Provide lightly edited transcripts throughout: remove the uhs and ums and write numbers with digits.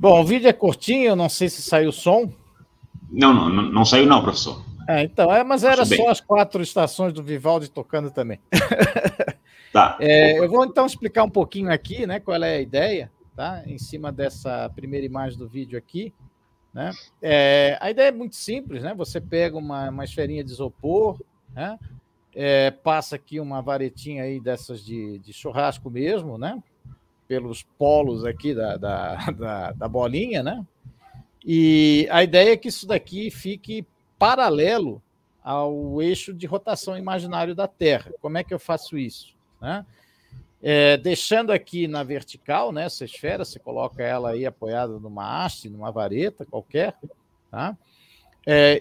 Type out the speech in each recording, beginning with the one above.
Bom, o vídeo é curtinho, eu não sei se saiu som. Não saiu não, professor. Então, mas era só as 4 estações do Vivaldi tocando também. Tá. Eu vou então explicar um pouquinho aqui, né, qual é a ideia, tá? Em cima dessa primeira imagem do vídeo aqui, né? A ideia é muito simples, né? Você pega uma esferinha de isopor, né? Passa aqui uma varetinha aí dessas de churrasco mesmo, né? Pelos polos aqui da bolinha, né? E a ideia é que isso daqui fique paralelo ao eixo de rotação imaginário da Terra. Como é que eu faço isso? Né? Deixando aqui na vertical, né, essa esfera, você coloca ela aí apoiada numa haste, numa vareta qualquer, tá?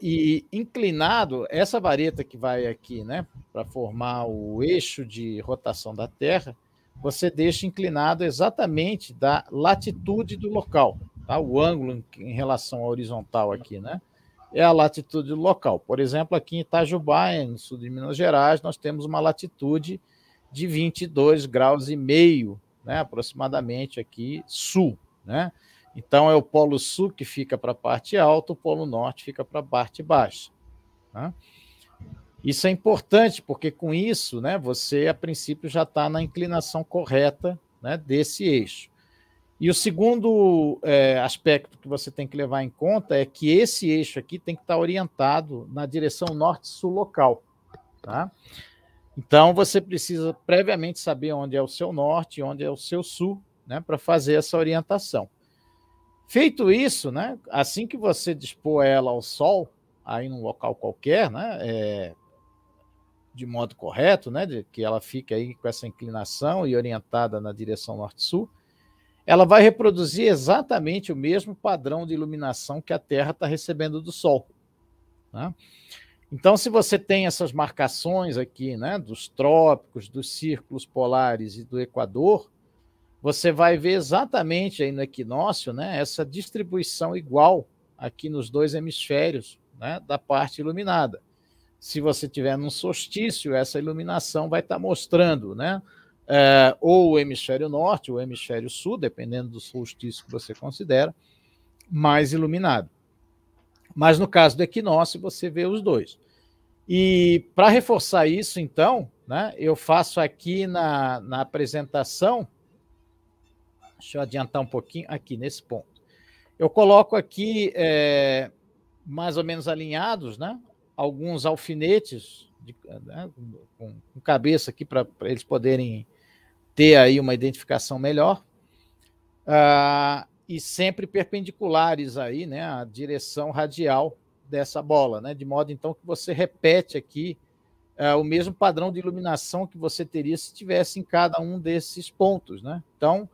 E inclinado, essa vareta que vai aqui, né, para formar o eixo de rotação da Terra, você deixa inclinado exatamente da latitude do local, tá? O ângulo em relação à horizontal aqui, né? É a latitude do local. Por exemplo, aqui em Itajubá, no sul de Minas Gerais, nós temos uma latitude de 22,5 graus, né, aproximadamente aqui, sul, né? Então, é o polo sul que fica para a parte alta, o polo norte fica para a parte baixa. Tá? Isso é importante, porque com isso, né, você, a princípio, já está na inclinação correta, né, desse eixo. E o segundo aspecto que você tem que levar em conta é que esse eixo aqui tem que estar orientado na direção norte-sul local. Tá? Então, você precisa previamente saber onde é o seu norte e onde é o seu sul, né, para fazer essa orientação. Feito isso, né, assim que você dispor ela ao sol, aí num local qualquer, né, de modo correto, né, de que ela fique aí com essa inclinação e orientada na direção norte-sul, ela vai reproduzir exatamente o mesmo padrão de iluminação que a Terra está recebendo do Sol. Tá? Então, se você tem essas marcações aqui, né, dos trópicos, dos círculos polares e do Equador, você vai ver exatamente aí no equinócio, né, essa distribuição igual aqui nos 2 hemisférios, né, da parte iluminada. Se você tiver num solstício, essa iluminação vai estar mostrando, né, ou o hemisfério norte ou o hemisfério sul, dependendo do solstício que você considera, mais iluminado. Mas no caso do equinócio, você vê os dois. E para reforçar isso, então, né, eu faço aqui na apresentação, deixa eu adiantar um pouquinho aqui nesse ponto. Eu coloco aqui, mais ou menos alinhados, né, alguns alfinetes né, com cabeça aqui para eles poderem ter aí uma identificação melhor, e sempre perpendiculares aí, né, à direção radial dessa bola, né, de modo então que você repete aqui o mesmo padrão de iluminação que você teria se tivesse em cada um desses pontos, né? Então,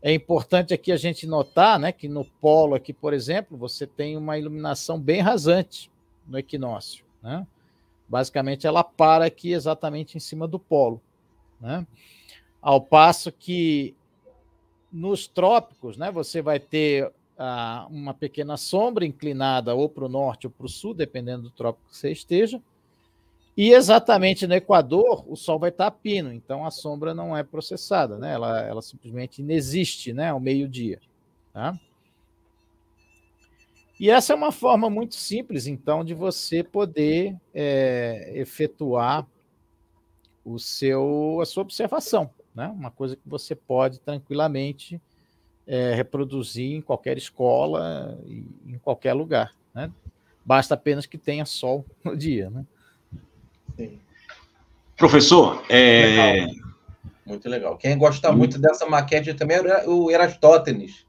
é importante aqui a gente notar, né, que no polo aqui, por exemplo, você tem uma iluminação bem rasante no equinócio, né? Basicamente, ela para aqui exatamente em cima do polo, né? Ao passo que nos trópicos, né, você vai ter uma pequena sombra inclinada ou para o norte ou para o sul, dependendo do trópico que você esteja, e exatamente no Equador o Sol vai estar a pino, então a sombra não é processada, né? Ela simplesmente inexiste, né, ao meio-dia. Tá? E essa é uma forma muito simples, então, de você poder efetuar a sua observação, né? Uma coisa que você pode tranquilamente reproduzir em qualquer escola e em qualquer lugar, né? Basta apenas que tenha sol no dia, né? Sim. Professor, legal. Muito legal. Quem gosta muito dessa maquete também é o Erastótenes.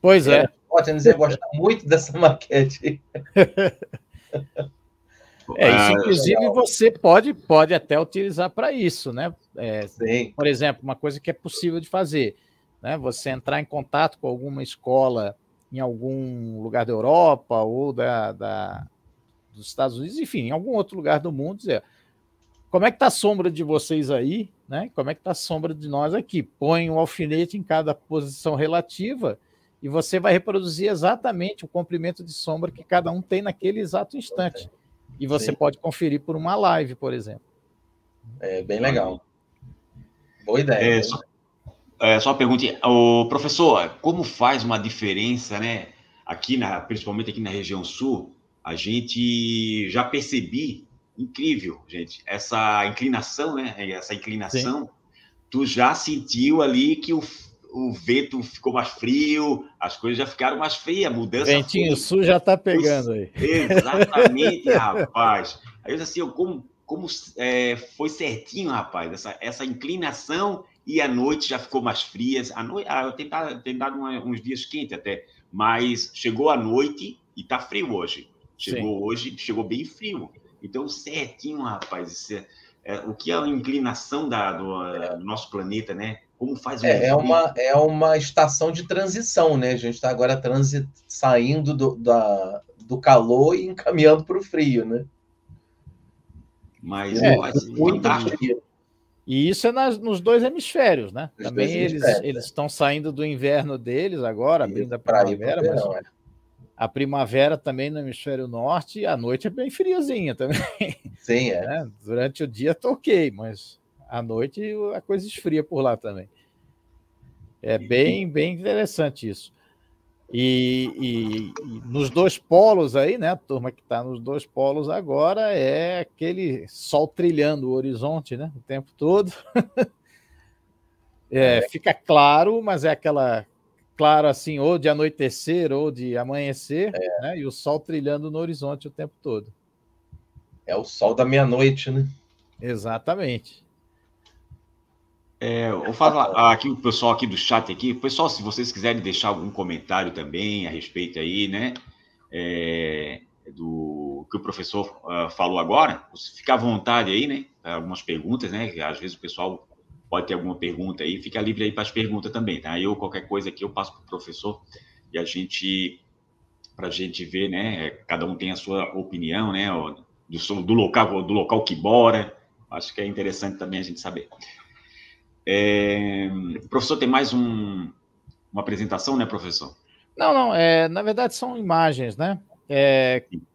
Pois é. Erastótenes gosta muito dessa maquete. Isso, inclusive, você pode até utilizar para isso, né? Sim. Por exemplo, uma coisa que é possível de fazer, né? Você entrar em contato com alguma escola em algum lugar da Europa ou dos Estados Unidos, enfim, em algum outro lugar do mundo, dizer como é que está a sombra de vocês aí, né? Como é que está a sombra de nós aqui? Põe um alfinete em cada posição relativa e você vai reproduzir exatamente o comprimento de sombra que cada um tem naquele exato instante. E você pode conferir por uma live, por exemplo. É bem legal. Boa ideia. só uma perguntinha. Professor, como faz uma diferença, né? Aqui, principalmente aqui na região sul, a gente já percebi, incrível, gente, essa inclinação, né? Essa inclinação, sim. Tu já sentiu ali que o vento ficou mais frio, as coisas já ficaram mais frias, a mudança Ventinho sul já está pegando aí. Exatamente, rapaz. Aí eu disse assim, como foi certinho, rapaz, essa inclinação, e a noite já ficou mais fria. A noite, tem dado uns dias quentes até, mas chegou a noite e tá frio hoje. Hoje, chegou bem frio. Então, certinho, rapaz, o que é a inclinação do nosso planeta, né? Como faz é uma estação de transição, né? A gente está agora saindo do calor e encaminhando para o frio, né? Mas muito frio. E isso é nos dois hemisférios, né? Também eles estão saindo do inverno deles agora, abrindo a primavera, mas a primavera também no hemisfério norte, e a noite é bem friozinha também. Sim, né? Durante o dia tá ok, mas à noite a coisa esfria por lá também. É bem interessante isso. E nos dois polos aí, né? A turma que está nos dois polos agora é aquele sol trilhando o horizonte, né? O tempo todo. Fica claro, mas é aquela claro assim, ou de anoitecer ou de amanhecer, né? E o sol trilhando no horizonte o tempo todo. É o sol da meia-noite, né? Exatamente. Vou falar aqui o pessoal aqui do chat aqui. Pessoal, se vocês quiserem deixar algum comentário também a respeito aí, né? Do que o professor falou agora, fica à vontade aí, né? Algumas perguntas, né? Às vezes o pessoal pode ter alguma pergunta aí, fica livre aí para as perguntas também, tá? Qualquer coisa aqui eu passo para o professor e para a gente ver, né? Cada um tem a sua opinião, né? Do local que mora. Acho que é interessante também a gente saber. O professor tem mais uma apresentação, né, professor? Não, na verdade são imagens, né?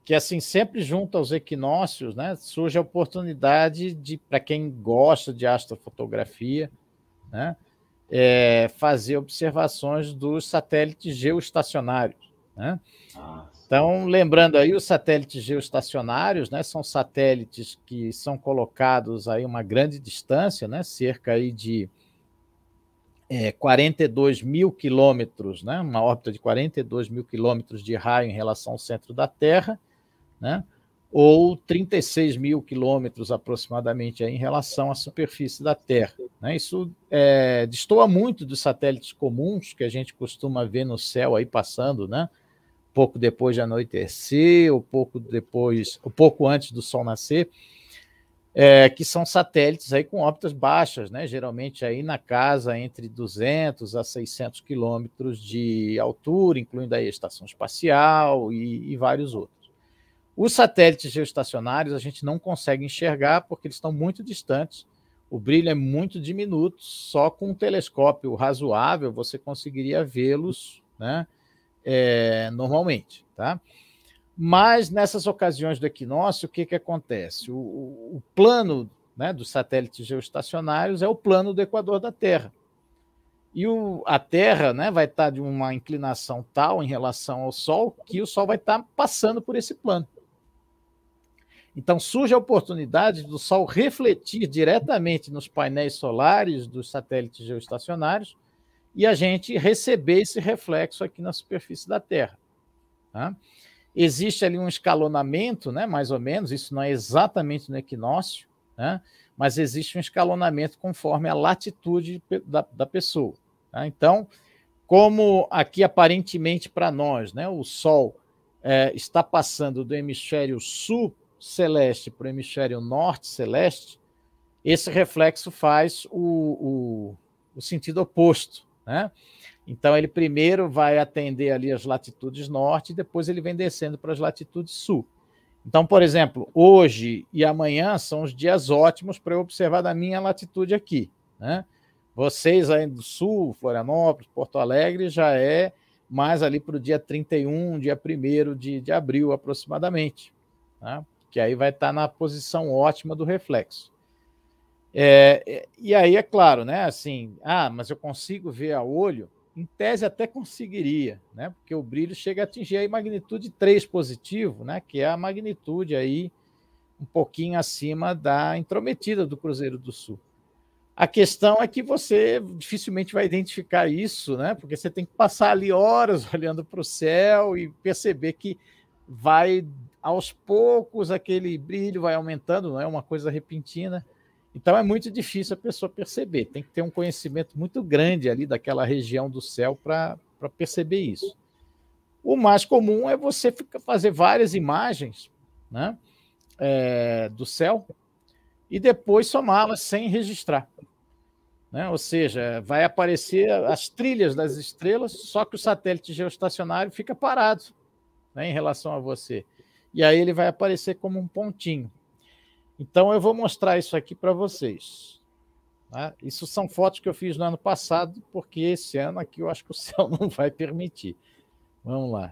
Que assim, sempre junto aos equinócios, né, surge a oportunidade para quem gosta de astrofotografia, né, fazer observações dos satélites geoestacionários, né? Então, lembrando aí, os satélites geoestacionários, né, são satélites que são colocados aí a uma grande distância, né, cerca aí de 42 mil quilômetros, né, uma órbita de 42 mil quilômetros de raio em relação ao centro da Terra, né, ou 36 mil quilômetros aproximadamente aí em relação à superfície da Terra. Né? Isso destoa muito dos satélites comuns que a gente costuma ver no céu aí passando, né, pouco depois de anoitecer, ou pouco antes do Sol nascer, que são satélites aí com órbitas baixas, né? Geralmente aí na casa entre 200 a 600 quilômetros de altura, incluindo aí a estação espacial e vários outros. Os satélites geoestacionários a gente não consegue enxergar porque eles estão muito distantes, o brilho é muito diminuto, só com um telescópio razoável você conseguiria vê-los, né? Normalmente, tá? Mas nessas ocasiões do equinócio, o que acontece? O plano, né, dos satélites geoestacionários é o plano do equador da Terra. E a Terra, né, vai estar de uma inclinação tal em relação ao Sol que o Sol vai estar passando por esse plano. Então surge a oportunidade do Sol refletir diretamente nos painéis solares dos satélites geoestacionários e a gente receber esse reflexo aqui na superfície da Terra. Tá? Existe ali um escalonamento, né, mais ou menos, isso não é exatamente no equinócio, né, mas existe um escalonamento conforme a latitude da pessoa. Tá? Então, como aqui aparentemente para nós, né, o Sol está passando do hemisfério sul celeste para o hemisfério norte celeste, esse reflexo faz o sentido oposto, né? Então, ele primeiro vai atender ali as latitudes norte e depois ele vem descendo para as latitudes sul. Então, por exemplo, hoje e amanhã são os dias ótimos para eu observar da minha latitude aqui, né? Vocês aí do sul, Florianópolis, Porto Alegre, já é mais ali para o dia 31, dia 1º de abril, aproximadamente, tá? Que aí vai estar na posição ótima do reflexo. E aí é claro, né? Assim, mas eu consigo ver a olho. Em tese até conseguiria, né? Porque o brilho chega a atingir aí magnitude 3 positivo, né? Que é a magnitude aí um pouquinho acima da intrometida do Cruzeiro do Sul. A questão é que você dificilmente vai identificar isso, né? Porque você tem que passar ali horas olhando para o céu e perceber que vai, aos poucos, aquele brilho vai aumentando, não é uma coisa repentina. Então é muito difícil a pessoa perceber. Tem que ter um conhecimento muito grande ali daquela região do céu para perceber isso. O mais comum é você fazer várias imagens, né, do céu e depois somá-las sem registrar. Né? Ou seja, vai aparecer as trilhas das estrelas, só que o satélite geoestacionário fica parado, né, em relação a você. E aí ele vai aparecer como um pontinho. Então, eu vou mostrar isso aqui para vocês. Tá? Isso são fotos que eu fiz no ano passado, porque esse ano aqui eu acho que o céu não vai permitir. Vamos lá.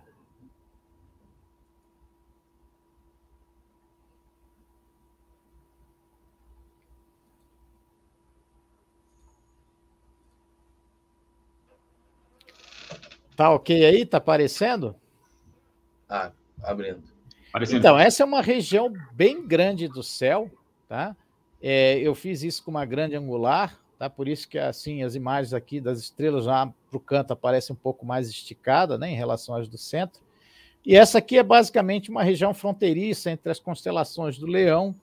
Tá ok aí? Tá aparecendo? Abrindo. Então, essa é uma região bem grande do céu, tá? Eu fiz isso com uma grande angular, tá? Por isso que assim as imagens aqui das estrelas já para o canto aparecem um pouco mais esticada, né, em relação às do centro. E essa aqui é basicamente uma região fronteiriça entre as constelações do Leão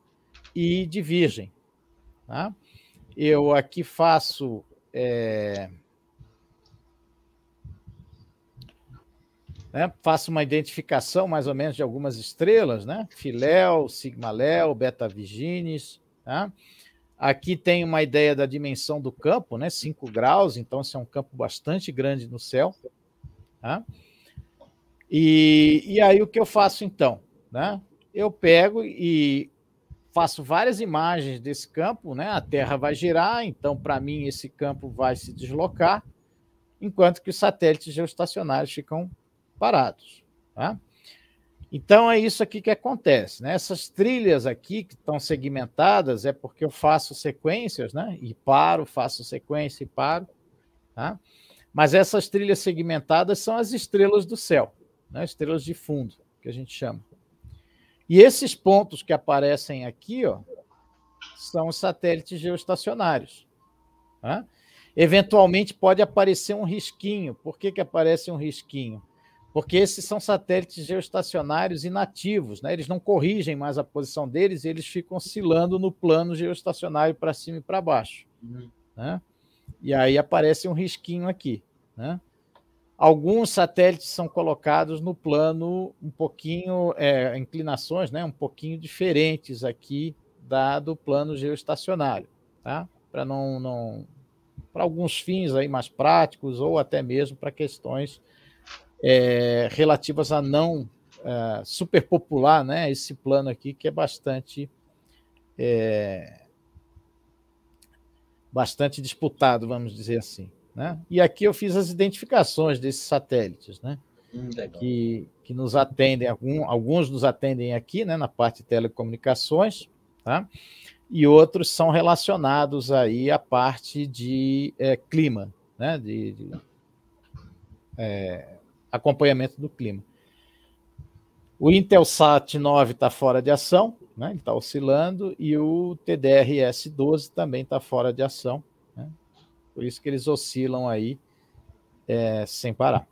e de Virgem. Tá? Eu aqui faço faço uma identificação mais ou menos de algumas estrelas, né? Filéu, Sigma-Léu, Beta Virginis. Tá? Aqui tem uma ideia da dimensão do campo, né? 5 graus, então esse é um campo bastante grande no céu. Tá? E aí o que eu faço então? Né? Eu pego e faço várias imagens desse campo, né? A Terra vai girar, então para mim esse campo vai se deslocar, enquanto que os satélites geoestacionários ficam parados. Tá? Então é isso aqui que acontece. Né? Essas trilhas aqui que estão segmentadas é porque eu faço sequências, né? E paro, faço sequência e paro. Tá? Mas essas trilhas segmentadas são as estrelas do céu, né? Estrelas de fundo, que a gente chama. E esses pontos que aparecem aqui, ó, são os satélites geoestacionários. Tá? Eventualmente pode aparecer um risquinho. Por que aparece um risquinho? Porque esses são satélites geoestacionários inativos, né? Eles não corrigem mais a posição deles, eles ficam oscilando no plano geoestacionário para cima e para baixo. Né? E aí aparece um risquinho aqui. Né? Alguns satélites são colocados no plano um pouquinho, inclinações, né? Um pouquinho diferentes aqui do plano geoestacionário. Tá? Para para alguns fins aí mais práticos ou até mesmo para questões relativas a não superpopular, né, esse plano aqui que é bastante disputado, vamos dizer assim. Né? E aqui eu fiz as identificações desses satélites, né, que nos atendem, alguns nos atendem aqui, né, na parte de telecomunicações, tá? E outros são relacionados aí à parte de clima, né, de acompanhamento do clima. O Intelsat 9 está fora de ação, né? Ele está oscilando, e o TDRS-12 também está fora de ação. Né? Por isso que eles oscilam aí sem parar.